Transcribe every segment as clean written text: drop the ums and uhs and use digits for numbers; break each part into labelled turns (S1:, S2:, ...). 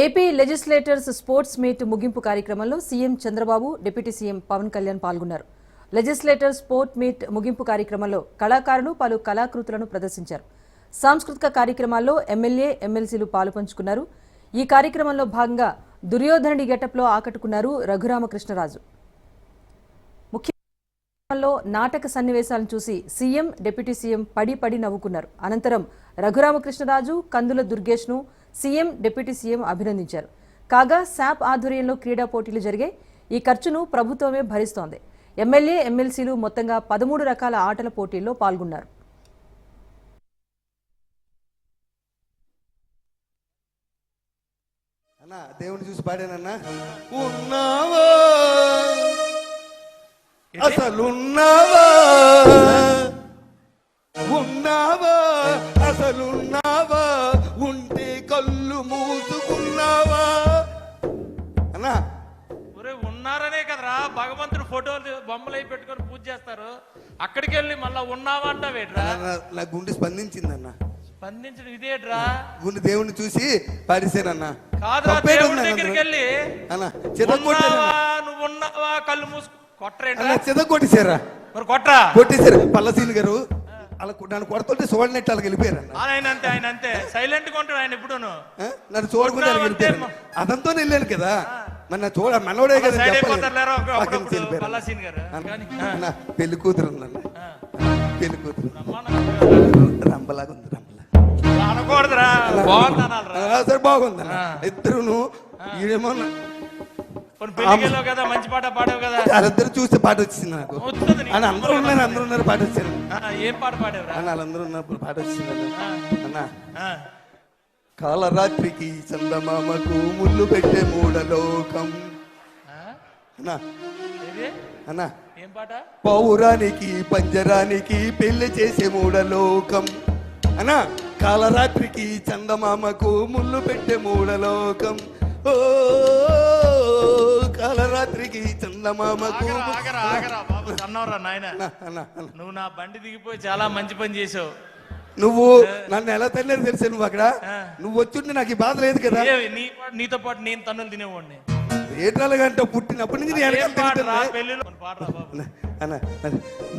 S1: AP legislators sports meet ముగింపు కార్యక్రమంలో CM Chandrababu, deputy CM Pawan Kalyan పాల్గొన్నారు. లెజిస్లేటర్స్ స్పోర్ట్స్ మీట్ ముగింపు కార్యక్రమంలో కళాకారులు పలు కళాకృతులను ప్రదర్శించారు. సాంస్కృతిక కార్యక్రమాల్లో ఎమ్మెల్యే, ఎమ్మెల్సీలు పాలుపంచుకున్నారు. ఈ కార్యక్రమంలో భాగంగా దుర్యోధనుడి గెటప్లో ఆకట్టుకున్నారు రఘురామకృష్ణరాజు. ముఖ్యంలో నాటక సన్నివేశాలను చూసి సీఎం, డిప్యూటీ సీఎం పడి నవ్వుకున్నారు. అనంతరం రఘురామకృష్ణరాజు, కందుల దుర్గేష్ను సీఎం, డిప్యూటీ సీఎం అభినందించారు. కాగా శాప్ ఆధ్వర్యంలో క్రీడా పోటీలు జరిగాయి. ఈ ఖర్చును ప్రభుత్వమే భరిస్తోంది. ఎమ్మెల్యే, ఎమ్మెల్సీలు మొత్తంగా 13 రకాల ఆటల పోటీల్లో పాల్గొన్నారు.
S2: దేవుని చూసి పాడానన్నా, ఉన్నావా అసలున్నావా, ఉన్నావా అసలున్నావా, ఉంటే కళ్ళు మూసుకున్నావా అన్నా.
S3: ఒరే ఉన్నారనే కదరా భగవంతుడు ఫోటోలు బొమ్మలు అయి పెట్టుకొని పూజ చేస్తారు. అక్కడికి వెళ్ళి మళ్ళా ఉన్నావా అంటావేట్రా?
S2: నా గుండె స్పందించిందన్నా.
S3: స్పందించడం ఇదేట్రా?
S2: గుండె దేవుని చూసి పాడేశానన్నా.
S3: కాదురా, దేవుడి దగ్గరికి వెళ్ళి నువ్వు ఉన్నావా కళ్ళు మూసు కొట్టరేట్రా?
S2: చెదగొట్టేశారా?
S3: మరి కొట్టరా?
S2: కొట్టేశారు పల్లసీని గారు. అలా నన్ను కొడుతుంటే చూడనట్టు అలాగ వెళ్ళిపోయారు.
S3: ఆయన అంతే సైలెంట్ గా ఉంటాడు ఆయన. ఎప్పుడు
S2: నన్ను చూడకుండా వెళ్ళిపోయారు. అదంతా వెళ్ళాను కదా, మన చూడ మనోడే కదా. పెళ్లి కూతురు పెళ్లి కూతురు రంబలాగా ఉంది.
S3: అనకూడదురా,
S2: సరే బాగుంది. ఇద్దరును ఈడేమో
S3: కదా మంచి పాట పాడావు కదా.
S2: వాళ్ళిద్దరు చూస్తే పాట వచ్చింది నాకు. అందరూ ఉన్నారు పాట వచ్చింది.
S3: ఏం పాట పాడావురా?
S2: వాళ్ళందరూ ఉన్నప్పుడు పాట వచ్చింది అన్నా. కాలరాత్రికి చందమామకు ముళ్ళు పెట్టే మూడలోకం అన్నా.
S3: ఏం పాట?
S2: పౌరానికి పంజరానికి పెళ్లి చేసే మూడలోకం అన్నా. కాలరాత్రికి చందమామకు ముళ్ళు పెట్టే మూడలోకం. ఓ కాలరాత్రికి చందమామకు.
S3: అన్నవరా నాయన, నువ్వు నా బండి దిగిపోయి చాలా మంచి పని చేసావు.
S2: నువ్వు నన్ను ఎలా తల్లేదు తెలుసా? నువ్వు అక్కడ నువ్వు వచ్చుంటే నాకు ఈ బాధ లేదు కదా.
S3: నీతో పాటు నేను తన్నులు తినేవాడిని.
S2: ఏటాలుగంట పుట్టినప్పటి నుంచి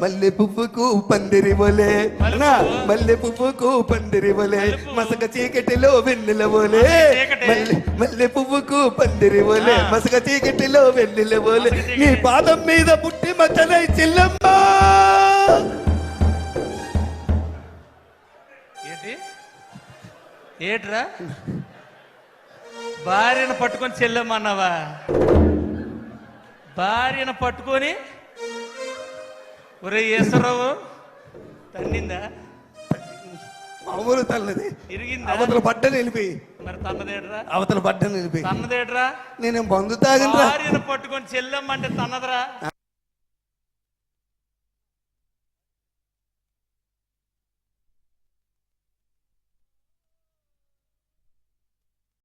S2: మల్లె పువ్వుకు పందిరివలే, మల్లె పువ్వుకు పందిరివలే, మసక చీకటిలో వెన్నెలవోలే. మల్లె పువ్వుకు పందిరివలే, మసక చీకటిలో వెన్నెలవోలే, నీ పాదం మీద పుట్టి మచ్చలై చిల్లమ్మా.
S3: ఏట్రా భార్యను పట్టుకొని చెల్లెమ్మన్నావా? భార్యను పట్టుకొని ఒరే ఈశ్వరరావు తన్నిందా?
S2: మామూలు తల్లది
S3: ఇరిగిందా?
S2: అవతల పడ్డని వెళ్ళిపోయి.
S3: మరి తన్నదేట్రా?
S2: అవతల పడ్డని వెళ్ళిపోయి.
S3: తన్నదేట్రా?
S2: నేను బంధు తాగిన.
S3: భార్యను పట్టుకొని చెల్లెమ్మంటే తన్నదరా?